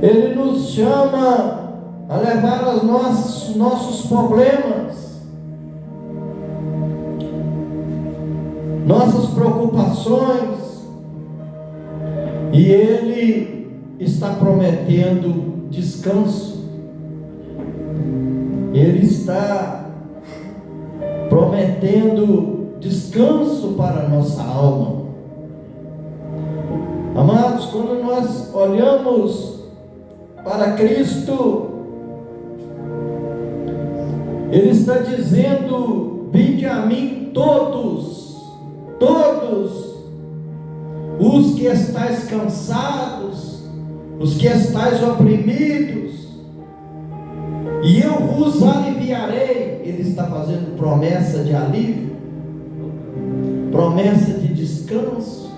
Ele nos chama a levar os nossos problemas, nossas preocupações, e Ele está prometendo descanso. Ele está prometendo descanso para a nossa alma. Amados, quando nós olhamos para Cristo, Ele está dizendo: vinde a mim todos os que estáis cansados, os que estáis oprimidos, e eu vos aliviarei. Ele está fazendo promessa de alívio, promessa de descanso,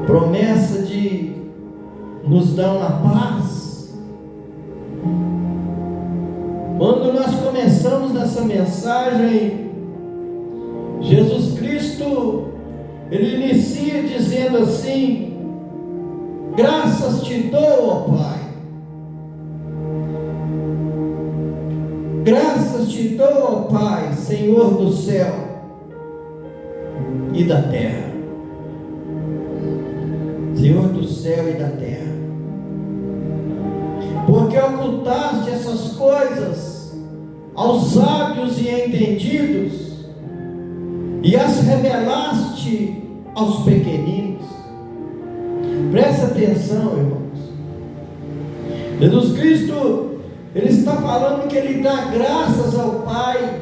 promessa de nos dar uma paz. Quando nós começamos nessa mensagem, Jesus Cristo, Ele inicia dizendo assim: graças te dou, ó Pai, graças te dou, ó Pai, Senhor do céu e da terra. Senhor do céu e da terra, porque ocultaste essas coisas aos sábios e entendidos, e as revelaste aos pequeninos. Presta atenção, irmãos. Jesus Cristo, Ele está falando que Ele dá graças ao Pai,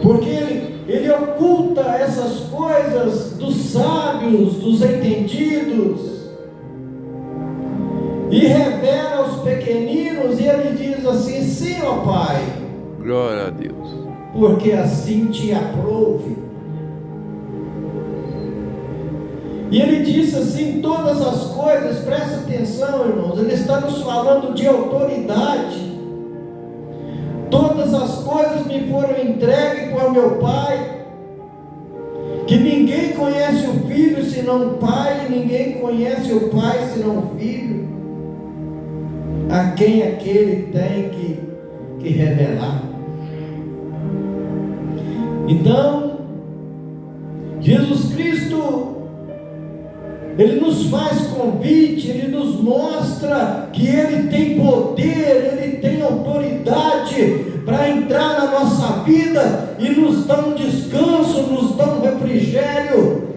porque Ele oculta essas coisas dos sábios, dos entendidos, e revela aos pequeninos. E Ele diz assim: sim, ó Pai, glória a Deus, porque assim te aprouve. E Ele disse assim: todas as coisas, presta atenção, irmãos, Ele está nos falando de autoridade. Todas as coisas me foram entregues por meu Pai, que ninguém conhece o Filho senão o Pai, e ninguém conhece o Pai senão o Filho, a quem aquele tem que revelar. Então, Jesus Cristo, Ele nos faz convite, Ele nos mostra que Ele tem poder, Ele tem autoridade para entrar na nossa vida e nos dar um descanso, nos dar um refrigério.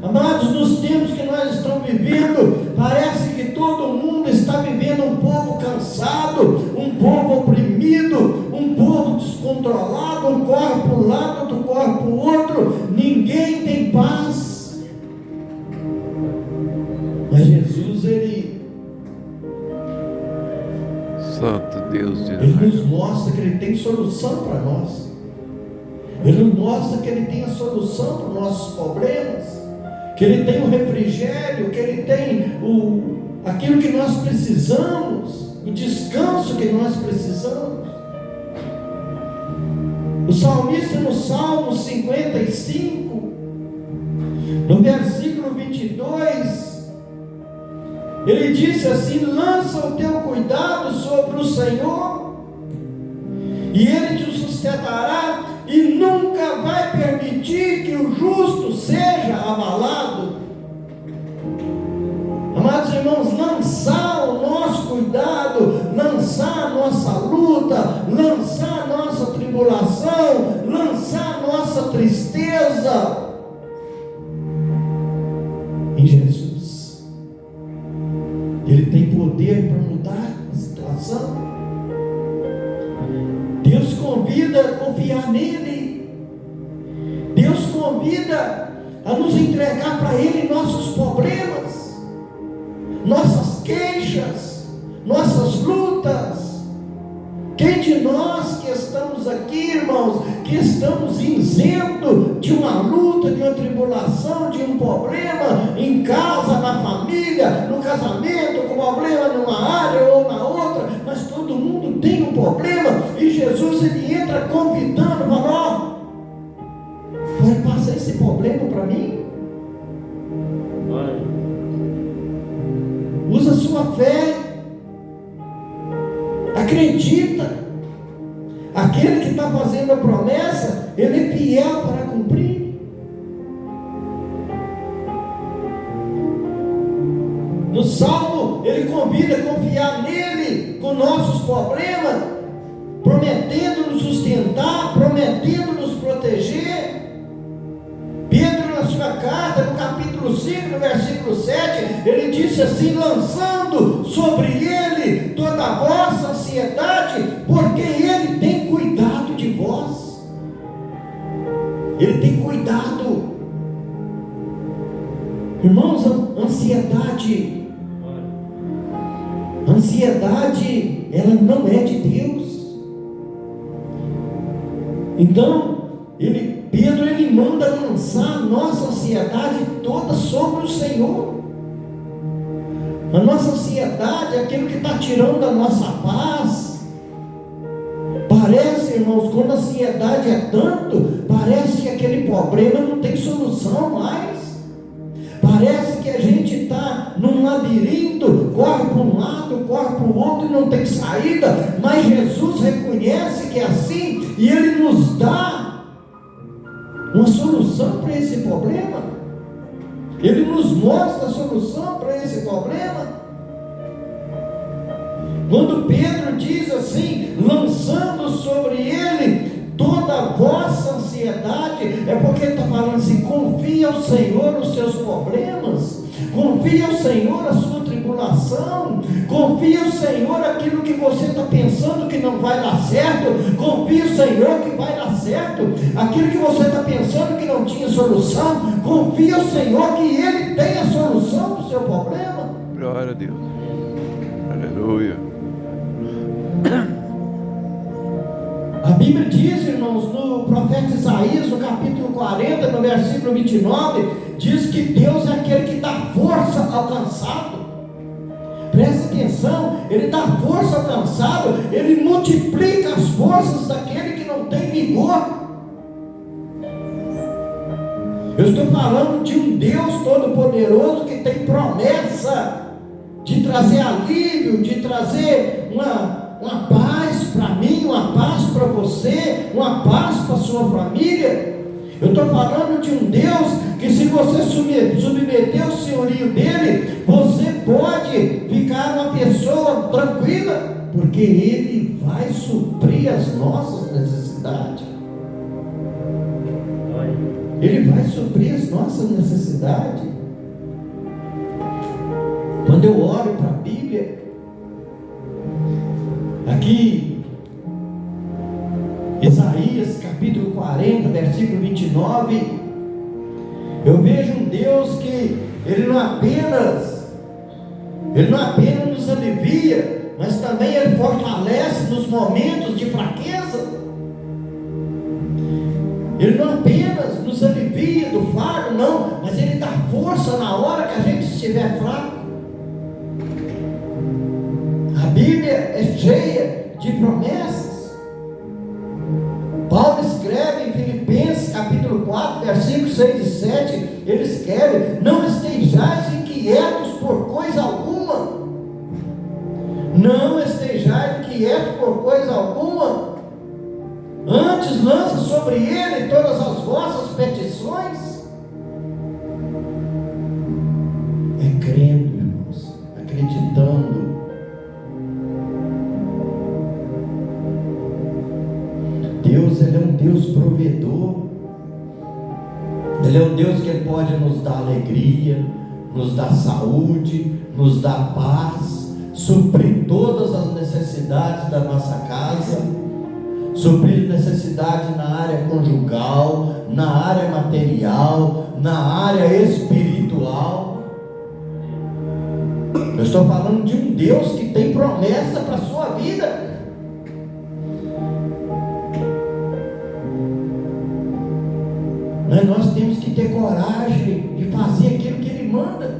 Amados, nos tempos que nós estamos vivendo, parece que todo mundo está vivendo um povo cansado, um povo oprimido, um povo descontrolado, um corre para um lado, outro corre para o outro, ninguém tem paz. Mas Jesus, Ele Santo Deus de Ele nos mostra que Ele tem solução para nós. Ele nos mostra que Ele tem a solução para os nossos problemas, que Ele tem o refrigério, que Ele tem aquilo que nós precisamos, o descanso que nós precisamos. O salmista, no Salmo 55, no versículo 22, ele disse assim: lança o teu cuidado sobre o Senhor, e Ele te sustentará, e nunca vai permitir que o justo seja abalado. Amados irmãos, lançar o nosso cuidado, lançar a nossa luta, lançar a nossa tribulação, lançar a nossa tristeza em Jesus. Ele tem poder para mudar a situação. Deus convida a confiar nele. Deus convida a nos entregar para Ele nossos problemas, nossas queixas, nossas lutas. Quem de nós que estamos aqui, irmãos, que estamos isento de uma luta, de uma tribulação, de um problema em casa, na família, no casamento, com problema numa área ou na outra, mas todo mundo tem um problema, e Jesus, Ele entra convidando, falando: ó, pode passar esse problema para mim? sua fé. Acredita. Aquele que está fazendo a promessa, ele é fiel para cumprir. No Salmo, ele convida a confiar nele com nossos problemas, prometendo nos sustentar, prometendo nos proteger. Pedro, na sua carta, no capítulo 5, no versículo 7, ele disse assim: lançando sobre ele toda a vossa ansiedade, porque ele tem cuidado de vós. Ele tem cuidado. Irmãos, ansiedade, ela não é de Deus. Então, Pedro manda lançar a nossa ansiedade toda sobre o Senhor. A nossa ansiedade é aquilo que está tirando a nossa paz. Parece, irmãos, quando a ansiedade é tanto, parece que aquele problema não tem solução mais. Parece que a gente está num labirinto, corre para um lado, corre para o outro e não tem saída. Mas Jesus reconhece que é assim e Ele nos dá uma solução para esse problema. Ele nos mostra a solução para esse problema. Quando Pedro diz assim, lançando sobre ele toda a vossa ansiedade, é porque ele está falando assim: confia ao Senhor os seus problemas, confia ao Senhor a sua tribulação, confia ao Senhor aquilo que você está pensando que não vai dar certo, confia ao Senhor que vai dar certo, aquilo que você está pensando que não tinha solução, confia ao Senhor que Ele tem a solução do seu problema. Glória a Deus. Aleluia. A Bíblia diz, irmãos, no profeta Isaías, no capítulo 40, no versículo 29, diz que Deus é aquele que dá força ao cansado. Presta atenção, Ele dá força ao cansado, Ele multiplica as forças daquele que não tem vigor. Eu estou falando de um Deus todo-poderoso que tem promessa de trazer alívio, de trazer uma paz para mim, uma paz para você, uma paz para a sua família. Eu estou falando de um Deus que, se você submeter o senhorio dele, você pode ficar uma pessoa tranquila, porque Ele vai suprir as nossas necessidades. Ele vai suprir as nossas necessidades. Quando eu olho para a Bíblia, aqui, Isaías capítulo 40, versículo 29, eu vejo um Deus que Ele não apenas nos alivia, mas também Ele fortalece nos momentos de fraqueza. Ele não apenas nos alivia do fardo, não, mas Ele dá força na hora que a gente estiver fraco. A Bíblia é cheia de promessas. Paulo escreve em Filipenses capítulo 4, versículos 6 e 7, ele escreve: não estejais inquietos por coisa alguma. Não estejais inquietos por coisa alguma. Antes lança sobre Ele todas as vossas petições. É crendo, irmãos, acreditando. Deus, Ele é um Deus provedor. Ele é um Deus que Ele pode nos dar alegria, nos dar saúde, nos dar paz, suprir todas as necessidades da nossa casa, suprir necessidade na área conjugal, na área material, na área espiritual. Eu estou falando de um Deus que tem promessa para a sua vida. Mas nós temos que ter coragem de fazer aquilo que Ele manda.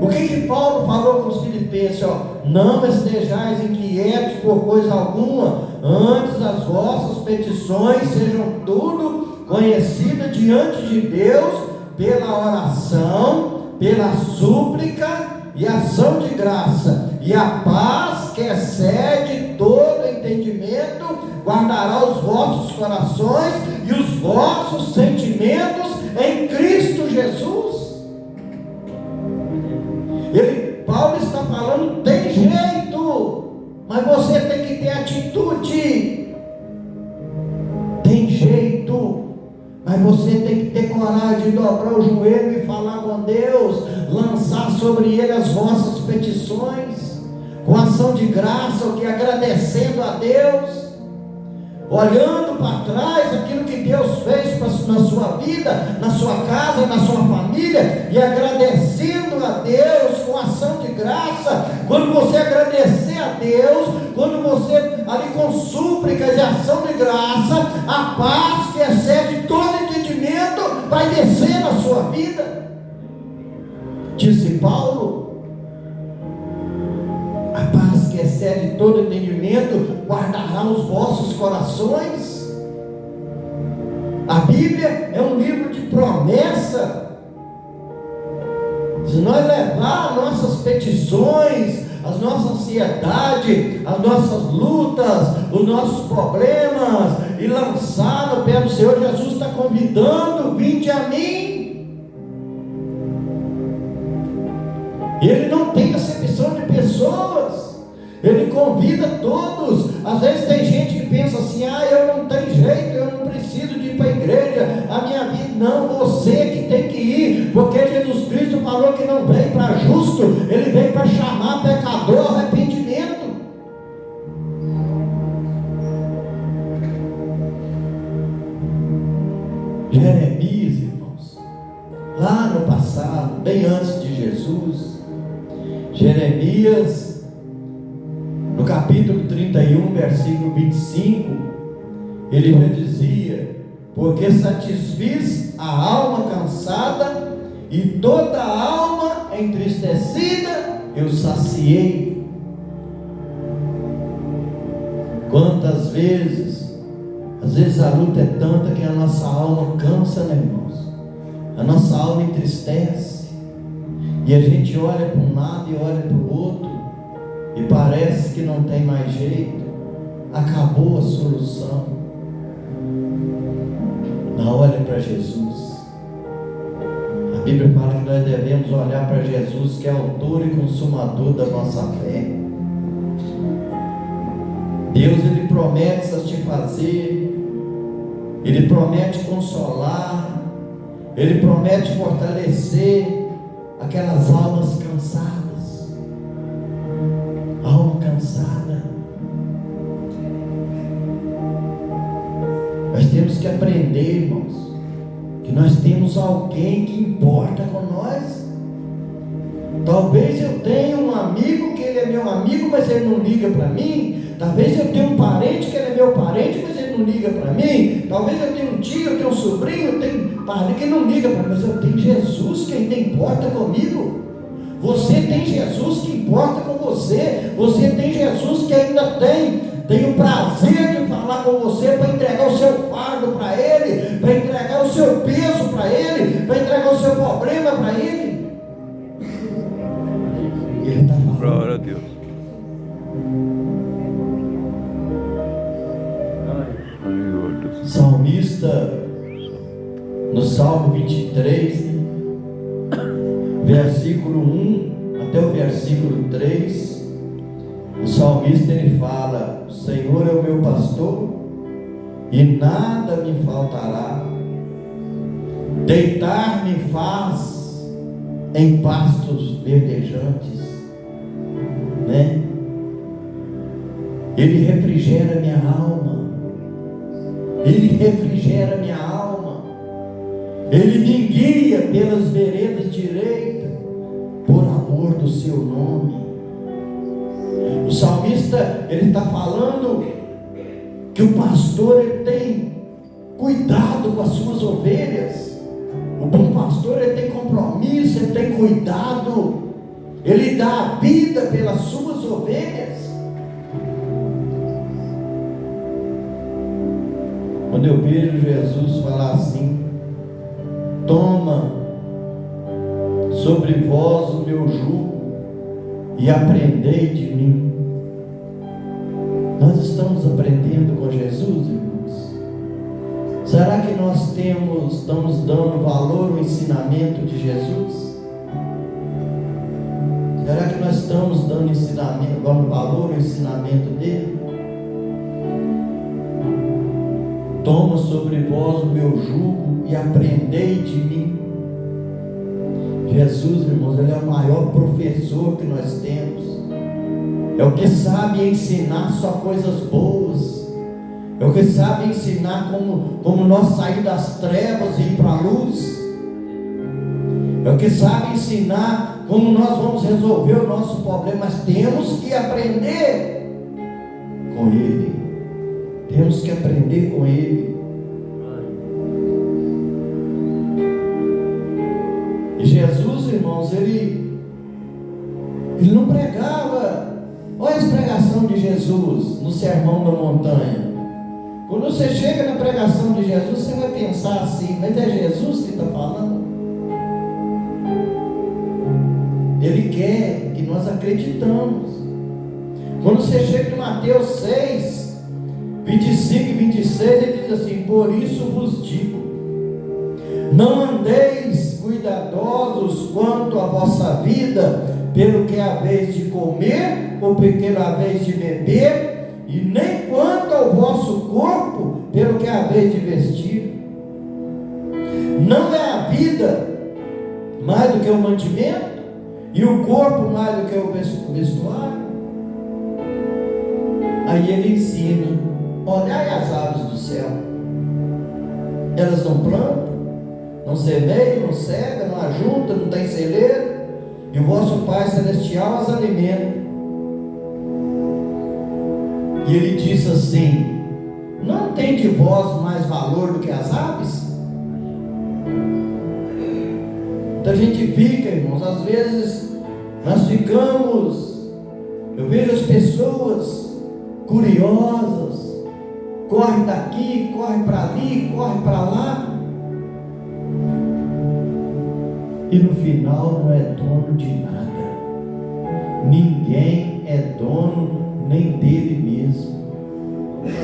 O que Paulo falou com os filipenses? Não estejais inquietos por coisa alguma, antes as vossas petições sejam tudo conhecidas diante de Deus, pela oração, pela súplica e ação de graça, e a paz que excede todo entendimento guardará os vossos corações e os vossos sentimentos em Cristo Jesus. Paulo está falando, tem jeito, mas você tem que ter atitude. Tem jeito, mas você tem que ter coragem de dobrar o joelho e falar com Deus, lançar sobre Ele as vossas petições, com ação de graça, o que agradecendo a Deus, olhando para trás aquilo que Deus fez na sua vida, na sua casa, na sua família, e agradecendo a Deus com ação de graça. Quando você agradecer a Deus, quando você ali com súplicas e ação de graça, a paz que excede todo entendimento vai descer na sua vida. Disse Paulo, a paz que excede todo entendimento guardará os vossos corações. A Bíblia é um livro de promessa. Se nós levar nossas petições, as nossas ansiedades, as nossas lutas, os nossos problemas, e lançar no pé do Senhor, Jesus está convidando, vinde a mim. Ele não tem acepção de pessoas, Ele convida todos. Às vezes tem gente que pensa assim, eu não tenho jeito, eu não preciso de ir para a igreja, a minha vida, não, você que tem que ir, porque Jesus Cristo falou que não vem para justo, Ele vem para chamar pecador ao arrependimento. Jeremias, irmãos, lá no passado, bem antes de Jesus, Jeremias, no capítulo 31, versículo 25, ele já dizia, porque satisfiz a alma cansada e toda a alma entristecida eu saciei. Quantas vezes, às vezes a luta é tanta que a nossa alma cansa, né, irmãos? A nossa alma entristece. E a gente olha para um lado e olha para o outro, e parece que não tem mais jeito, acabou a solução. Não, olha para Jesus. A Bíblia fala que nós devemos olhar para Jesus, que é autor e consumador da nossa fé. Deus, Ele promete satisfazer, Ele promete consolar, Ele promete fortalecer aquelas almas cansadas. Alma cansada. Nós temos que aprender, irmãos, que nós temos alguém que importa com nós. Talvez eu tenha um amigo que ele é meu amigo, mas ele não liga para mim. Talvez eu tenha um parente que ele é meu parente, mas ele não liga para mim. Talvez eu tenha um tio, eu tenho um sobrinho, eu tenho um parente que não liga para mim, mas eu tenho Jesus que ainda importa comigo. Você tem Jesus que importa com você. Você tem Jesus que ainda tem o prazer de falar com você, para entregar o seu fardo para Ele, para entregar o seu peso para Ele, para entregar o seu problema para Ele. Ele está falando. Glória a Deus. Salmista, no Salmo 23, versículo 1 até o versículo 3, o salmista ele fala: o Senhor é o meu pastor e nada me faltará. Deitar-me faz em pastos verdejantes, né? Ele refrigera minha alma. Ele refrigera minha alma. Ele me guia pelas veredas direitas, por amor do seu nome. O salmista, ele está falando que o pastor, ele tem cuidado com as suas ovelhas. O bom pastor, ele tem compromisso, ele tem cuidado, ele dá a vida pelas suas ovelhas. Quando eu vejo Jesus falar assim: toma sobre vós o meu jugo e aprendei de mim. Nós estamos aprendendo com Jesus, irmãos? Será que nós estamos dando valor ao ensinamento de Jesus? Será que nós estamos dando valor ao ensinamento dele? Toma sobre vós o meu jugo e aprendei de mim. Jesus, irmãos, ele é o maior professor que nós temos. É o que sabe ensinar só coisas boas. É o que sabe ensinar como nós sair das trevas e ir para a luz. É o que sabe ensinar como nós vamos resolver o nosso problema. Mas temos que aprender com ele. Temos que aprender com ele. E Jesus, irmãos, ele não pregava. Olha a pregação de Jesus no Sermão da Montanha. Quando você chega na pregação de Jesus, você vai pensar assim: mas é Jesus que está falando? Ele quer que nós acreditamos. Quando você chega em Mateus 6, 25 e 26, ele diz assim: por isso vos digo, não andeis cuidadosos quanto à vossa vida, pelo que haveis de comer, ou pelo haveis de beber, e nem quanto ao vosso corpo, pelo que haveis de vestir. Não é a vida mais do que o mantimento, e o corpo mais do que o vestuário? Aí ele ensina: olhai as aves do céu, elas não plantam, não semeiam, não cegam, não ajuntam, não tem celeiro, e o vosso Pai Celestial as alimenta. E ele diz assim: não tem de vós mais valor do que as aves? Então a gente fica, irmãos, às vezes nós ficamos, eu vejo as pessoas curiosas, corre daqui, corre para ali, corre para lá, e no final não é dono de nada. Ninguém é dono nem dele mesmo.